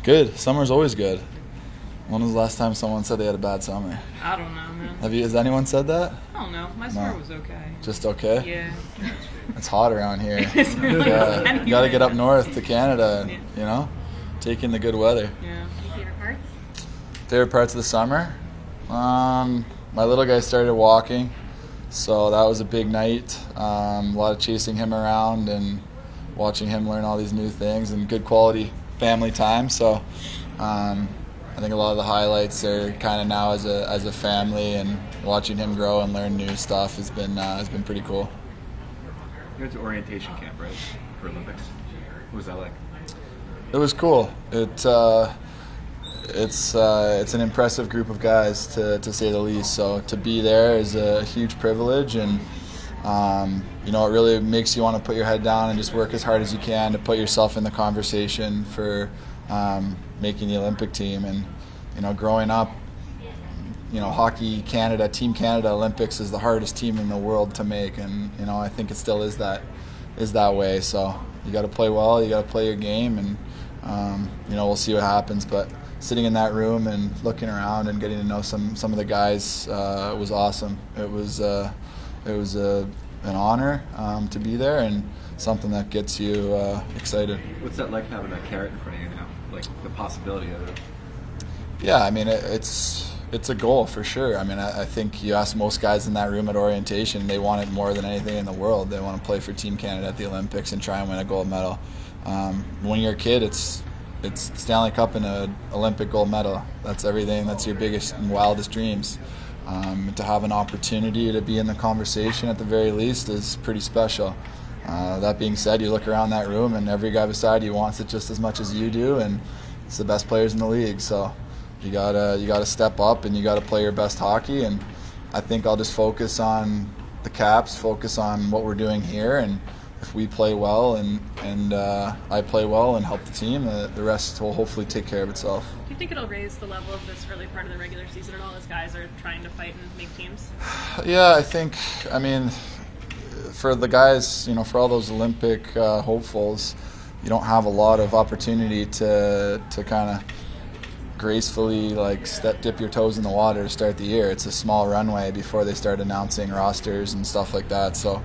Good. Summer's always good. When was the last time someone said they had a bad summer? I don't know, man. Has anyone said that? I don't know. My summer was okay. Just okay? Yeah. It's hot around here. It's really You got to get up north to Canada, Yeah. you know, take in the good weather. Yeah. Favorite parts? Favorite parts of the summer? My little guy started walking, so that was a big night. A lot of chasing him around and watching him learn all these new things and good quality family time. So I think a lot of the highlights are kind of now as a family, and watching him grow and learn new stuff has been pretty cool. You went to orientation camp, right, for Olympics? What was that like? It was cool. It's an impressive group of guys to say the least. So to be there is a huge privilege, and it really makes you want to put your head down and just work as hard as you can to put yourself in the conversation for making the Olympic team. And growing up, Hockey Canada, Team Canada Olympics is the hardest team in the world to make, and I think it still is that way. So you got to play well, you got to play your game, and we'll see what happens. But sitting in that room and looking around and getting to know some of the guys was awesome. It was an honor to be there, and something that gets you excited. What's that like, having that carrot in front of you now? Like the possibility of it? Yeah, I mean, it's a goal for sure. I mean, I think you ask most guys in that room at orientation, they want it more than anything in the world. They want to play for Team Canada at the Olympics and try and win a gold medal. When you're a kid, it's Stanley Cup and an Olympic gold medal. That's everything. That's your biggest and wildest dreams. To have an opportunity to be in the conversation at the very least is pretty special. That being said, you look around that room and every guy beside you wants it just as much as you do, and it's the best players in the league. So you gotta step up and you gotta play your best hockey. And I think I'll just focus on the Caps, focus on what we're doing here, and if we play well and I play well and help the team, the rest will hopefully take care of itself. Do you think it'll raise the level of this early part of the regular season at all as guys are trying to fight and make teams? Yeah, I mean, for the guys, for all those Olympic hopefuls, you don't have a lot of opportunity to kind of gracefully dip your toes in the water to start the year. It's a small runway before they start announcing rosters and stuff like that. So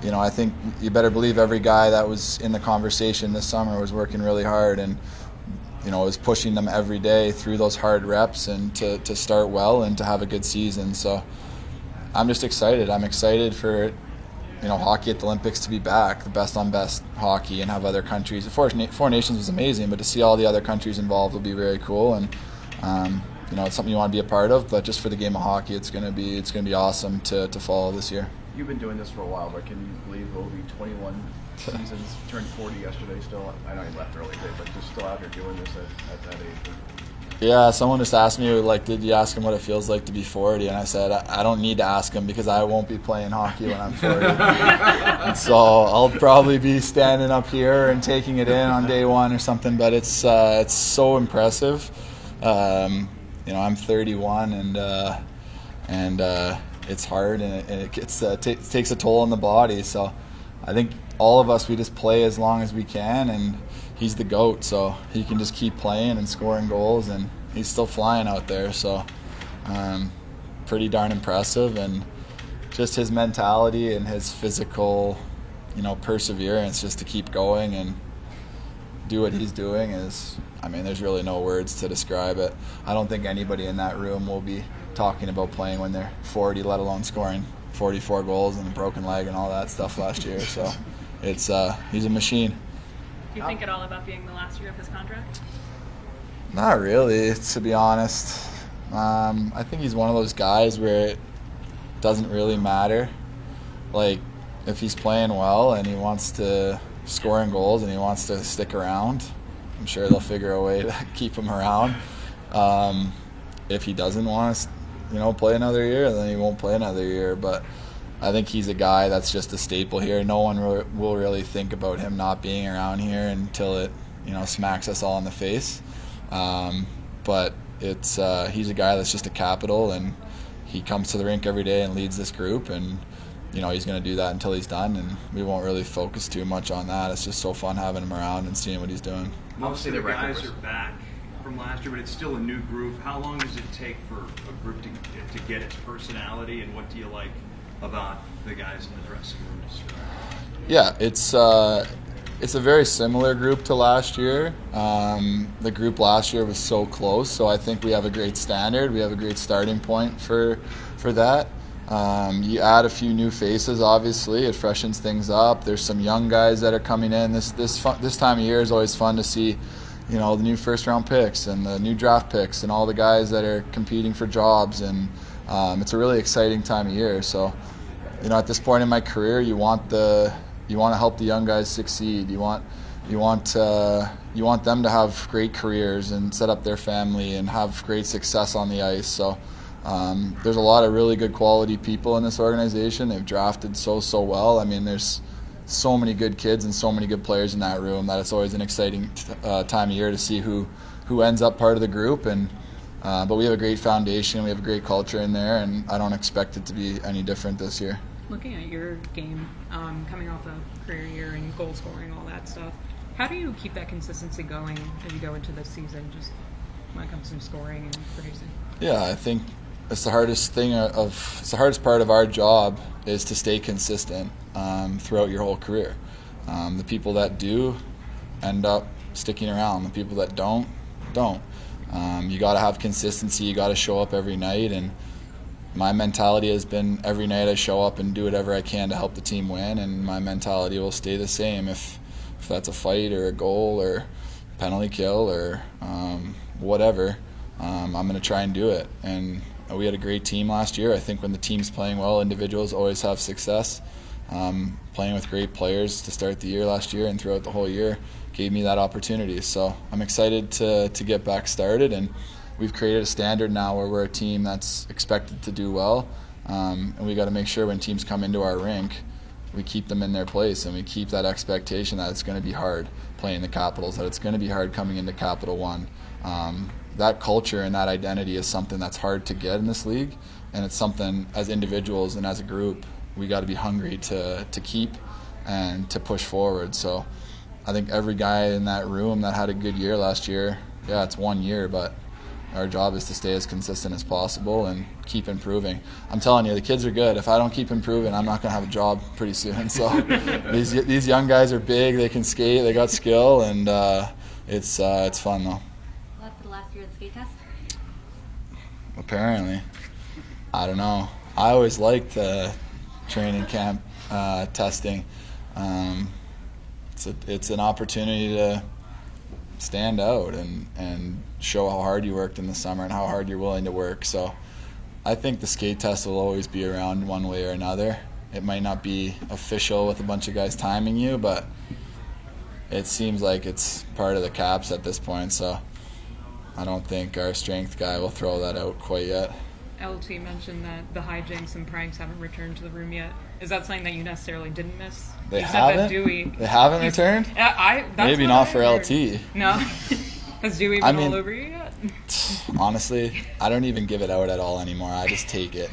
I think you better believe every guy that was in the conversation this summer was working really hard, and was pushing them every day through those hard reps and to start well and to have a good season. So I'm just excited. I'm excited for hockey at the Olympics to be back, the best on best hockey, and have other countries. The Four Nations was amazing, but to see all the other countries involved will be very cool, and it's something you want to be a part of. But just for the game of hockey, it's going to be awesome to follow this year. You've been doing this for a while, but can you believe Ovi, 21 seasons, turned 40 yesterday still? I know he left early, but just still out here doing this at that age. Yeah, someone just asked me, did you ask him what it feels like to be 40? And I said, I don't need to ask him because I won't be playing hockey when I'm 40. And so I'll probably be standing up here and taking it in on day one or something, but it's so impressive. I'm 31 and it's hard, and it takes a toll on the body. So I think all of us, we just play as long as we can, and he's the GOAT, so he can just keep playing and scoring goals, and he's still flying out there. So pretty darn impressive, and just his mentality and his physical, perseverance just to keep going and do what he's doing is, there's really no words to describe it. I don't think anybody in that room will be talking about playing when they're 40, let alone scoring 44 goals and a broken leg and all that stuff last year. So he's a machine. Do you think at all about being the last year of his contract? Not really, to be honest. I think he's one of those guys where it doesn't really matter. If he's playing well and he wants to score in goals and he wants to stick around, I'm sure they'll figure a way to keep him around. If he doesn't want to, play another year, then he won't play another year. But I think he's a guy that's just a staple here. No one will really think about him not being around here until it, smacks us all in the face. But he's a guy that's just a capital, and he comes to the rink every day and leads this group, and he's going to do that until he's done, and we won't really focus too much on that. It's just so fun having him around and seeing what he's doing. Most of Obviously, the the record guys was- are back from last year, but it's still a new group. How long does it take for a group to get its personality, and what do you like about the guys in the dressing room to start? Yeah, it's a very similar group to last year. The group last year was so close, so I think we have a great standard. We have a great starting point for that. You add a few new faces, obviously, it freshens things up. There's some young guys that are coming in. This time of year is always fun to see, the new first round picks and the new draft picks and all the guys that are competing for jobs, and it's a really exciting time of year. So, at this point in my career, you want to help the young guys succeed. You want them to have great careers and set up their family and have great success on the ice. So there's a lot of really good quality people in this organization. They've drafted so well. I mean, there's so many good kids and so many good players in that room that it's always an exciting time of year to see who ends up part of the group. And but we have a great foundation. We have a great culture in there, and I don't expect it to be any different this year. Looking at your game, coming off a career year and goal scoring, all that stuff, how do you keep that consistency going as you go into this season, just when it comes to scoring and producing? Yeah, I think it's the hardest it's the hardest part of our job is to stay consistent throughout your whole career. The people that do end up sticking around. The people that don't. You got to have consistency. You got to show up every night, and my mentality has been every night I show up and do whatever I can to help the team win, and my mentality will stay the same if that's a fight or a goal or penalty kill or whatever. I'm going to try and do it. And we had a great team last year. I think when the team's playing well, individuals always have success. Playing with great players to start the year last year and throughout the whole year gave me that opportunity. So I'm excited to get back started, and we've created a standard now where we're a team that's expected to do well, and we got to make sure when teams come into our rink, we keep them in their place, and we keep that expectation that it's going to be hard playing the Capitals, that it's going to be hard coming into Capital One. That culture and that identity is something that's hard to get in this league, and it's something as individuals and as a group we got to be hungry to keep and to push forward. So I think every guy in that room that had a good year last year, yeah, it's 1 year, but our job is to stay as consistent as possible and keep improving. I'm telling you, the kids are good. If I don't keep improving, I'm not going to have a job pretty soon. So these young guys are big. They can skate. They got skill, and it's fun though. Left for the last year of the skate test? Apparently, I don't know. I always liked training camp testing. It's an opportunity to stand out and show how hard you worked in the summer and how hard you're willing to work. So I think the skate test will always be around one way or another. It might not be official with a bunch of guys timing you, but it seems like it's part of the Caps at this point. So I don't think our strength guy will throw that out quite yet. LT mentioned that the hijinks and pranks haven't returned to the room yet. Is that something that you necessarily didn't miss? They You said that haven't? Dewey. They haven't returned? That's Maybe what not I for heard. LT. No? Has Dewey I been mean- all over you yet? Honestly, I don't even give it out at all anymore. I just take it.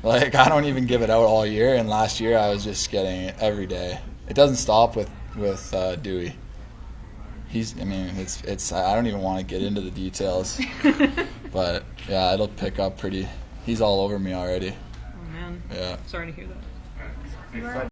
Like, I don't even give it out all year, and last year I was just getting it every day. It doesn't stop with Dewey. It's I don't even want to get into the details. But yeah, it'll pick up pretty. He's all over me already. Oh, man. Yeah. Sorry to hear that. Hey, Fred,